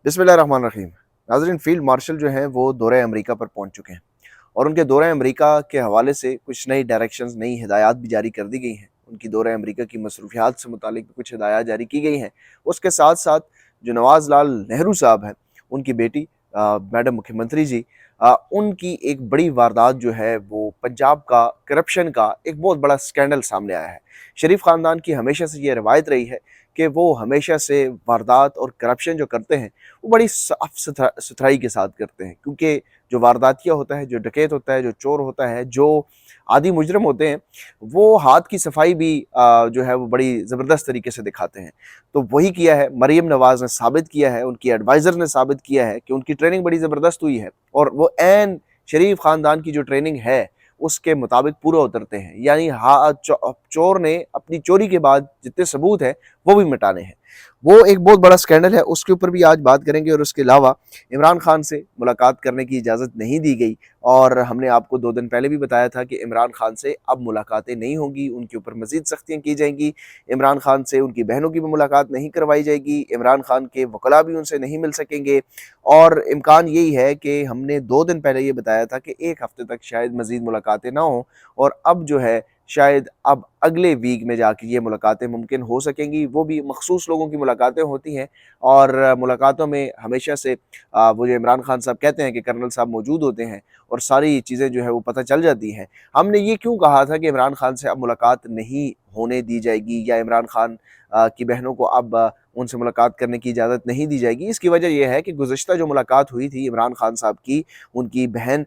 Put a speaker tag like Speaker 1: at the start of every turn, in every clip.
Speaker 1: बिस्मिल्लाहिर्रहमानिर्रहीम। नाज़रीन, field marshal जो हैं वो दौरे अमेरिका पर पहुंच चुके हैं और उनके दौरे अमेरिका के हवाले से कुछ नई डायरेक्शंस, नई हिदायत भी जारी कर दी गई हैं। उनकी दौरे अमेरिका की मसरूफियात से मुतालिक कुछ हिदायत जारी की गई हैं। उसके साथ साथ जो नवाज़ लाल नेहरू साहब हैं, उनकी बेटी मैडम मुख्यमंत्री जी, उनकी एक बड़ी वारदात जो है वो पंजाब का करप्शन का एक बहुत बड़ा स्कैंडल सामने आया है। शरीफ ख़ानदान की हमेशा से ये रवायत रही है कि वो हमेशा से वारदात और करप्शन जो करते हैं वो बड़ी साफ सुथराई के साथ करते हैं, क्योंकि जो वारदातिया होता है, जो डकैत होता है, जो चोर होता है, जो आदि मुजरम होते हैं, वो हाथ की सफाई भी जो है वो बड़ी ज़बरदस्त तरीके से दिखाते हैं। तो वही किया है मरीम नवाज़ ने, साबित किया है, उनकी एडवाइज़र ने साबित किया है कि उनकी ट्रेनिंग बड़ी ज़बरदस्त हुई है और वो ऐन शरीफ ख़ानदान की जो ट्रेनिंग है उसके मुताबिक पूरा उतरते हैं। यानी चोर ने अपनी चोरी के बाद जितने सबूत हैं वो भी मिटाने हैं। वो एक बहुत बड़ा स्कैंडल है, उसके ऊपर भी आज बात करेंगे। और उसके अलावा इमरान खान से मुलाकात करने की इजाज़त नहीं दी गई और हमने आपको 2 दिन पहले भी बताया था कि इमरान खान से अब मुलाकातें नहीं होंगी, उनके ऊपर मज़ीद सख्तियाँ की जाएंगी। इमरान खान से उनकी बहनों की भी मुलाकात नहीं करवाई जाएगी, इमरान खान के वकला भी उनसे नहीं मिल सकेंगे और इम्कान यही है कि हमने 2 दिन पहले ये बताया था कि 1 हफ़्ते तक शायद मज़ीद मुलाकातें ना हों और अब जो है शायद अब अगले वीक में जाके ये मुलाकातें मुमकिन हो सकेंगी। वो भी मखसूस लोगों की मुलाकातें होती हैं और मुलाकातों में हमेशा से वो जो इमरान खान साहब कहते हैं कि कर्नल साहब मौजूद होते हैं और सारी चीज़ें जो है वो पता चल जाती हैं। हमने ये क्यों कहा था कि इमरान खान से अब मुलाकात नहीं होने दी जाएगी या इमरान खान की बहनों को अब उनसे मुलाकात करने की इजाज़त नहीं दी जाएगी? इसकी वजह यह है कि गुज़िश्ता जो मुलाकात हुई थी इमरान खान साहब की उनकी बहन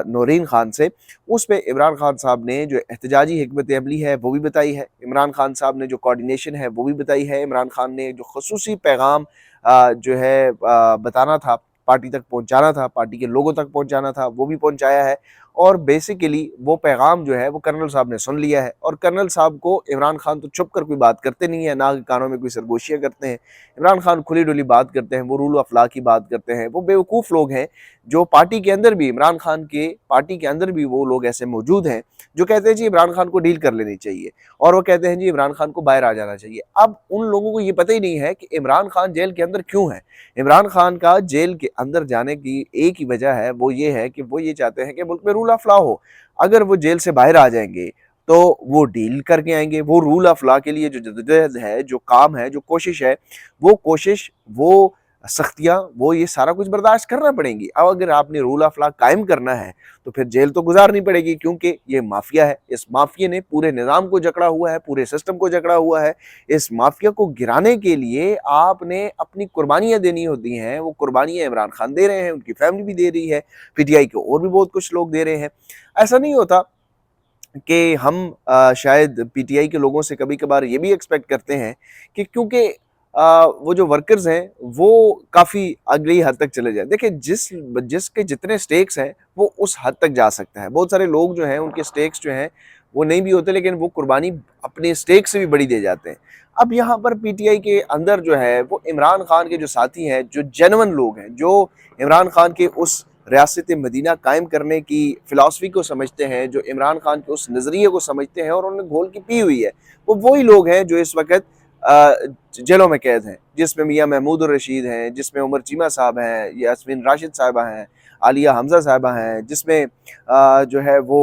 Speaker 1: नौरीन खान से, उस पे इमरान खान साहब ने जो एहतजाजी हिकमत अमली है वो भी बताई है, इमरान खान साहब ने जो कोऑर्डिनेशन है वो भी बताई है, इमरान खान ने जो ख़ुसूसी पैगाम जो है बताना था, पार्टी तक पहुँचाना था, पार्टी के लोगों तक पहुँचाना था, वो भी पहुँचाया है। और बेसिकली वो पैगाम जो है वो कर्नल साहब ने सुन लिया है और कर्नल साहब को इमरान खान तो छुप कर कोई बात करते नहीं है, ना कानों में कोई सरगोशियाँ करते हैं। इमरान खान खुली डुली बात करते हैं, वो रूल ऑफ लॉ की बात करते हैं। वो बेवकूफ़ लोग हैं जो पार्टी के अंदर भी, इमरान खान के पार्टी के अंदर भी वो लोग ऐसे मौजूद हैं जो कहते हैं जी इमरान खान को डील कर लेनी चाहिए और वो कहते हैं जी इमरान खान को बाहर आ जाना चाहिए। अब उन लोगों को ये पता ही नहीं है कि इमरान खान जेल के अंदर क्यों है। इमरान खान का जेल के अंदर जाने की एक ही वजह है, वो ये है कि वो ये चाहते हैं कि मुल्क में रूल ऑफ लॉ हो। अगर वो जेल से बाहर आ जाएंगे तो वो डील करके आएंगे, वो रूल ऑफ लॉ के लिए जो जद्दोजहद है, जो काम है, जो कोशिश है, वो सख्तियाँ, वो ये सारा कुछ बर्दाश्त करना पड़ेंगी। अब अगर आपने रूल ऑफ लॉ कायम करना है तो फिर जेल तो गुजारनी पड़ेगी, क्योंकि ये माफिया है। इस माफिया ने पूरे निज़ाम को जकड़ा हुआ है, पूरे सिस्टम को जकड़ा हुआ है। इस माफिया को गिराने के लिए आपने अपनी कुर्बानियाँ देनी होती हैं। वो कुर्बानियाँ इमरान खान दे रहे हैं, उनकी फैमिली भी दे रही है, पीटीआई के और भी बहुत कुछ लोग दे रहे हैं। ऐसा नहीं होता कि हम शायद पीटीआई के लोगों से कभी कभार ये भी एक्सपेक्ट करते हैं कि क्योंकि वो जो वर्कर्स हैं वो काफ़ी अगली हद तक चले जाए। देखिए, जिसके जितने स्टेक्स हैं वो उस हद तक जा सकता है। बहुत सारे लोग जो हैं उनके स्टेक्स जो हैं वो नहीं भी होते, लेकिन वो कुर्बानी अपने स्टेक से भी बड़ी दे जाते हैं। अब यहाँ पर पीटीआई के अंदर जो है वो इमरान खान के जो साथी हैं, जो जेन्युइन लोग हैं, जो इमरान खान के उस रियासत मदीना कायम करने की फ़िलासफ़ी को समझते हैं, जो इमरान खान के उस नज़रिए को समझते हैं और उन्होंने घोल की पी हुई है, वो वही लोग हैं जो इस वक़्त जेलों में कैद हैं, जिसमें मियाँ महमूद उर रशीद हैं, जिसमें उमर चीमा साहब हैं, यास्मीन राशिद साहिबा हैं, आलिया हमज़ा साहिबा हैं, जिसमें जो है वो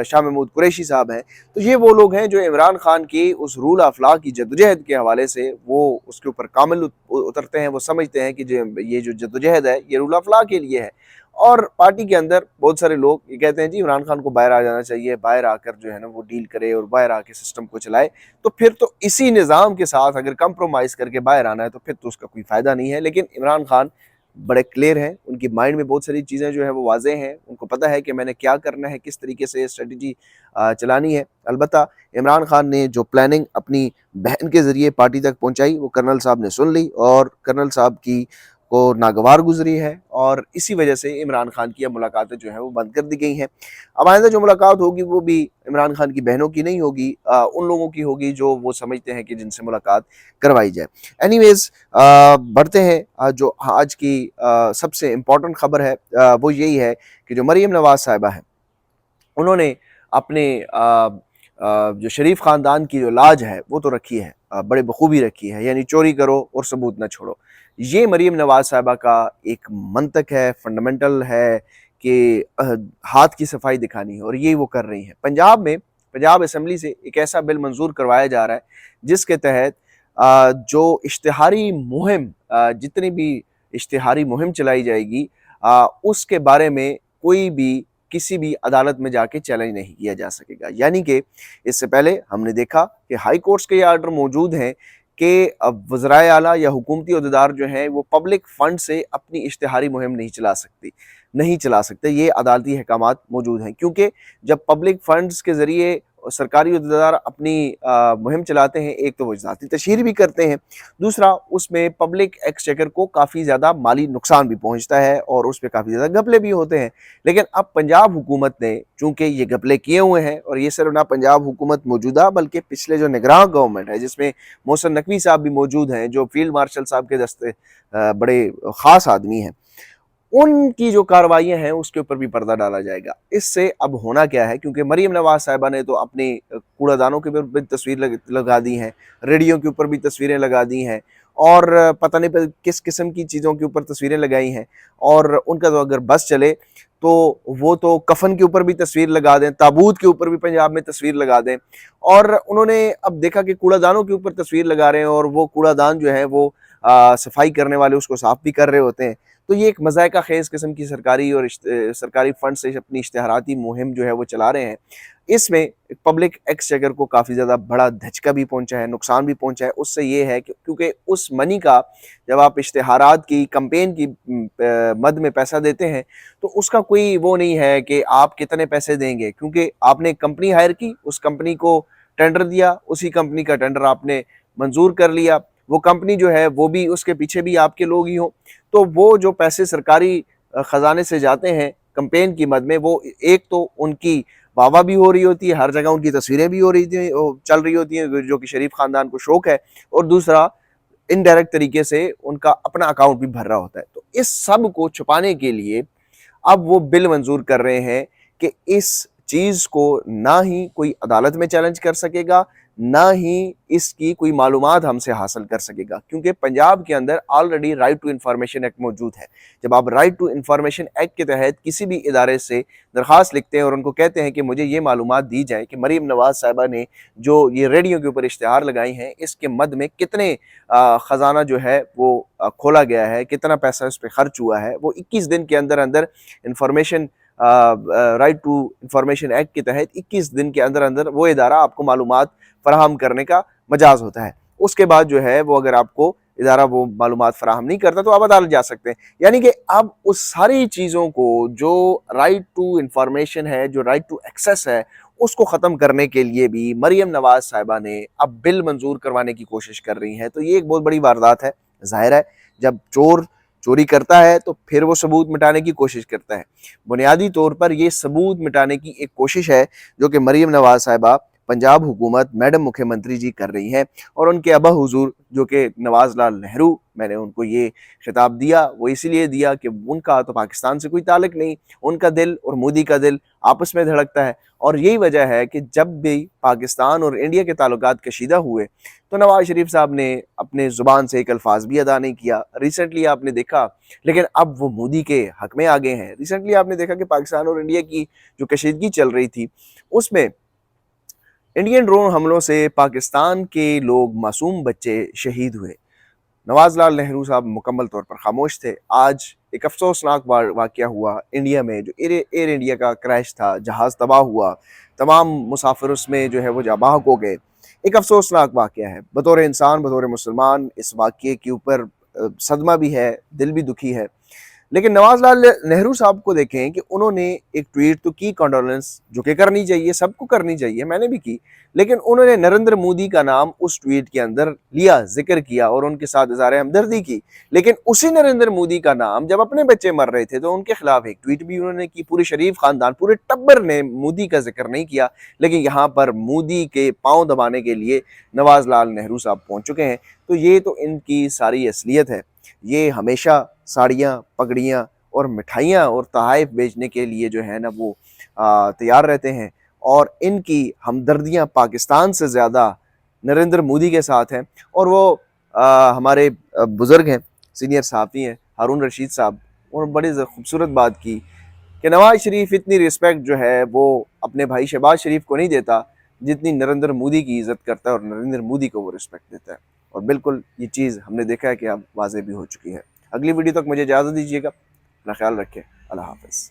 Speaker 1: शाह महमूद कुरैशी साहब हैं। तो ये वो लोग हैं जो इमरान खान की उस रूल ऑफ लॉ की जद्दोजहद के हवाले से वो उसके ऊपर कामिल उतरते हैं। वो समझते हैं कि जो ये जो जद्दोजहद है ये रूल ऑफ लॉ के लिए है। और पार्टी के अंदर बहुत सारे लोग ये कहते हैं जी इमरान खान को बाहर आ जाना चाहिए, बाहर आकर जो है ना वो डील करे और बाहर आके सिस्टम को चलाए। तो फिर तो इसी निज़ाम के साथ अगर कंप्रोमाइज़ करके बाहर आना है तो फिर तो उसका कोई फ़ायदा नहीं है। लेकिन इमरान खान बड़े क्लियर हैं, उनकी माइंड में बहुत सारी चीज़ें जो है वो वाज़ेह हैं, उनको पता है कि मैंने क्या करना है, किस तरीके से स्ट्रेटजी चलानी है। अलबत्ता इमरान खान ने जो प्लानिंग अपनी बहन के ज़रिए पार्टी तक पहुँचाई वो कर्नल साहब ने सुन ली और कर्नल साहब की को नागवार गुजरी है और इसी वजह से इमरान खान की अब मुलाकातें जो हैं वो बंद कर दी गई हैं। अब आइंदा जो मुलाकात होगी वो भी इमरान खान की बहनों की नहीं होगी, उन लोगों की होगी जो वो समझते हैं कि जिनसे मुलाकात करवाई जाए। एनीवेज़, बढ़ते हैं। जो आज की सबसे इम्पोर्टेंट ख़बर है वो यही है कि जो मरीम नवाज़ साहिबा हैं उन्होंने अपने जो शरीफ ख़ानदान की जो लाज है वो तो रखी है, बड़े बखूबी रखी है, यानी चोरी करो और सबूत न छोड़ो। یہ مریم نواز صاحبہ کا ایک منطق ہے، فنڈامنٹل ہے کہ ہاتھ کی صفائی دکھانی ہے، اور یہ وہ کر رہی ہیں۔ پنجاب میں پنجاب اسمبلی سے ایک ایسا بل منظور کروایا جا رہا ہے جس کے تحت جو اشتہاری مہم جتنی بھی اشتہاری مہم چلائی جائے گی اس کے بارے میں کوئی بھی کسی بھی عدالت میں جا کے چیلنج نہیں کیا جا سکے گا۔ یعنی کہ اس سے پہلے ہم نے دیکھا کہ ہائی کورٹس کے یہ آرڈر موجود ہیں کہ وزرائے اعلیٰ یا حکومتی عہدیدار جو ہیں وہ پبلک فنڈ سے اپنی اشتہاری مہم نہیں چلا سکتے، یہ عدالتی احکامات موجود ہیں، کیونکہ جب پبلک فنڈز کے ذریعے سرکاری عہدیدار اپنی مہم چلاتے ہیں، ایک تو وہ ذاتی تشہیر بھی کرتے ہیں، دوسرا اس میں پبلک ایکسچیکر کو کافی زیادہ مالی نقصان بھی پہنچتا ہے اور اس پہ کافی زیادہ گھپلے بھی ہوتے ہیں۔ لیکن اب پنجاب حکومت نے چونکہ یہ گھپلے کیے ہوئے ہیں، اور یہ صرف نہ پنجاب حکومت موجودہ بلکہ پچھلے جو نگراں گورنمنٹ ہے جس میں محسن نقوی صاحب بھی موجود ہیں، جو فیلڈ مارشل صاحب کے دستے بڑے خاص آدمی ہیں، ان کی جو کاروائیاں ہیں اس کے اوپر بھی پردہ ڈالا جائے گا۔ اس سے اب ہونا کیا ہے، کیونکہ مریم نواز صاحبہ نے تو اپنی کوڑا دانوں کے اوپر بھی تصویر لگا دی ہیں، ریڈیو کے اوپر بھی تصویریں لگا دی ہیں، اور پتہ نہیں کس قسم کی چیزوں کے اوپر تصویریں لگائی ہیں، اور ان کا تو اگر بس چلے تو وہ تو کفن کے اوپر بھی تصویر لگا دیں، تابوت کے اوپر بھی پنجاب میں تصویر لگا دیں، اور انہوں نے اب دیکھا کہ کوڑا دانوں کے اوپر تصویر لگا رہے ہیں، اور وہ کوڑا دان جو ہے وہ صفائی کرنے والے اس کو صاف بھی کر رہے ہوتے ہیں۔ تو یہ ایک مذائقہ خیز قسم کی سرکاری اور سرکاری فنڈ سے اپنی اشتہاراتی مہم جو ہے وہ چلا رہے ہیں۔ اس میں پبلک ایکسچیکر کو کافی زیادہ بڑا دھچکا بھی پہنچا ہے، نقصان بھی پہنچا ہے۔ اس سے یہ ہے کہ کیونکہ اس منی کا جب آپ اشتہارات کی کمپین کی مد میں پیسہ دیتے ہیں تو اس کا کوئی وہ نہیں ہے کہ آپ کتنے پیسے دیں گے، کیونکہ آپ نے کمپنی ہائر کی، اس کمپنی کو ٹینڈر دیا، اسی کمپنی کا ٹینڈر آپ نے منظور کر لیا، وہ کمپنی جو ہے وہ بھی اس کے پیچھے بھی آپ کے لوگ ہی ہوں، تو وہ جو پیسے سرکاری خزانے سے جاتے ہیں کمپین کی مد میں، وہ ایک تو ان کی واہ واہ بھی ہو رہی ہوتی ہے، ہر جگہ ان کی تصویریں بھی چل رہی ہوتی ہیں جو کہ شریف خاندان کو شوق ہے، اور دوسرا انڈائریکٹ طریقے سے ان کا اپنا اکاؤنٹ بھی بھر رہا ہوتا ہے۔ تو اس سب کو چھپانے کے لیے اب وہ بل منظور کر رہے ہیں کہ اس چیز کو نہ ہی کوئی عدالت میں چیلنج کر سکے گا، نہ ہی اس کی کوئی معلومات ہم سے حاصل کر سکے گا، کیونکہ پنجاب کے اندر already right to information act موجود ہے۔ جب آپ رائٹ ٹو انفارمیشن ایکٹ کے تحت کسی بھی ادارے سے درخواست لکھتے ہیں اور ان کو کہتے ہیں کہ مجھے یہ معلومات دی جائے کہ مریم نواز صاحبہ نے جو یہ ریڈیو کے اوپر اشتہار لگائی ہیں اس کے مد میں کتنے خزانہ جو ہے وہ کھولا گیا ہے، کتنا پیسہ اس پہ خرچ ہوا ہے، وہ 21 دن کے اندر اندر information right to information act کے تحت 21 دن کے اندر اندر وہ ادارہ آپ کو معلومات فراہم کرنے کا مجاز ہوتا ہے۔ اس کے بعد جو ہے وہ اگر آپ کو ادارہ وہ معلومات فراہم نہیں کرتا تو آپ عدالت جا سکتے ہیں۔ یعنی کہ اب اس ساری چیزوں کو جو رائٹ ٹو انفارمیشن ہے، جو رائٹ ٹو ایکسیس ہے، اس کو ختم کرنے کے لیے بھی مریم نواز صاحبہ نے اب بل منظور کروانے کی کوشش کر رہی ہیں۔ تو یہ ایک بہت بڑی واردات ہے۔ ظاہر ہے جب چور چوری کرتا ہے تو پھر وہ ثبوت مٹانے کی کوشش کرتا ہے، بنیادی طور پر یہ ثبوت مٹانے کی ایک کوشش ہے جو کہ مریم نواز صاحبہ پنجاب حکومت میڈم مکھیہ منتری جی کر رہی ہیں، اور ان کے ابا حضور جو کہ نواز لال نہرو، میں نے ان کو یہ خطاب دیا وہ اسی لیے دیا کہ ان کا تو پاکستان سے کوئی تعلق نہیں، ان کا دل اور مودی کا دل آپس میں دھڑکتا ہے، اور یہی وجہ ہے کہ جب بھی پاکستان اور انڈیا کے تعلقات کشیدہ ہوئے تو نواز شریف صاحب نے اپنے زبان سے ایک الفاظ بھی ادا نہیں کیا۔ ریسنٹلی آپ نے دیکھا، لیکن اب وہ مودی کے حق میں آگے ہیں، ریسنٹلی آپ نے دیکھا کہ پاکستان اور انڈیا کی جو کشیدگی چل رہی تھی اس میں انڈین ڈرون حملوں سے پاکستان کے لوگ معصوم بچے شہید ہوئے۔ نواز لال نہرو صاحب مکمل طور پر خاموش تھے۔ آج ایک افسوسناک واقعہ ہوا انڈیا میں، جو ایئر انڈیا کا کریش تھا، جہاز تباہ ہوا، تمام مسافر اس میں جو ہے وہ جاں بحق ہو گئے۔ ایک افسوسناک واقعہ ہے، بطور انسان، بطور مسلمان اس واقعے کے اوپر صدمہ بھی ہے، دل بھی دکھی ہے۔ لیکن نواز لال نہرو صاحب کو دیکھیں کہ انہوں نے ایک ٹویٹ تو کی کنڈولنس، جو کہ کرنی چاہیے، سب کو کرنی چاہیے، میں نے بھی کی، لیکن انہوں نے نریندر مودی کا نام اس ٹویٹ کے اندر لیا، ذکر کیا اور ان کے ساتھ اظہار ہمدردی کی۔ لیکن اسی نریندر مودی کا نام جب اپنے بچے مر رہے تھے تو ان کے خلاف ایک ٹویٹ بھی انہوں نے کی، پورے شریف خاندان، پورے ٹبر نے مودی کا ذکر نہیں کیا، لیکن یہاں پر مودی کے پاؤں دبانے کے لیے نواز لال نہرو صاحب پہنچ چکے ہیں۔ تو یہ تو ان کی ساری اصلیت ہے، یہ ہمیشہ ساڑیاں، پگڑیاں اور مٹھائیاں اور تحائف بیچنے کے لیے جو ہے نا وہ تیار رہتے ہیں، اور ان کی ہمدردیاں پاکستان سے زیادہ نریندر مودی کے ساتھ ہیں۔ اور وہ ہمارے بزرگ ہیں سینئر صحافی ہیں ہارون رشید صاحب، انہوں نے بڑی خوبصورت بات کی کہ نواز شریف اتنی رسپیکٹ جو ہے وہ اپنے بھائی شہباز شریف کو نہیں دیتا جتنی نریندر مودی کی عزت کرتا ہے، اور نریندر مودی کو وہ رسپیکٹ دیتا ہے۔ اور بالکل یہ چیز ہم نے دیکھا ہے کہ اب واضح بھی ہو چکی ہے۔ اگلی ویڈیو تک مجھے اجازت دیجیے گا، اپنا خیال رکھیں، اللہ حافظ۔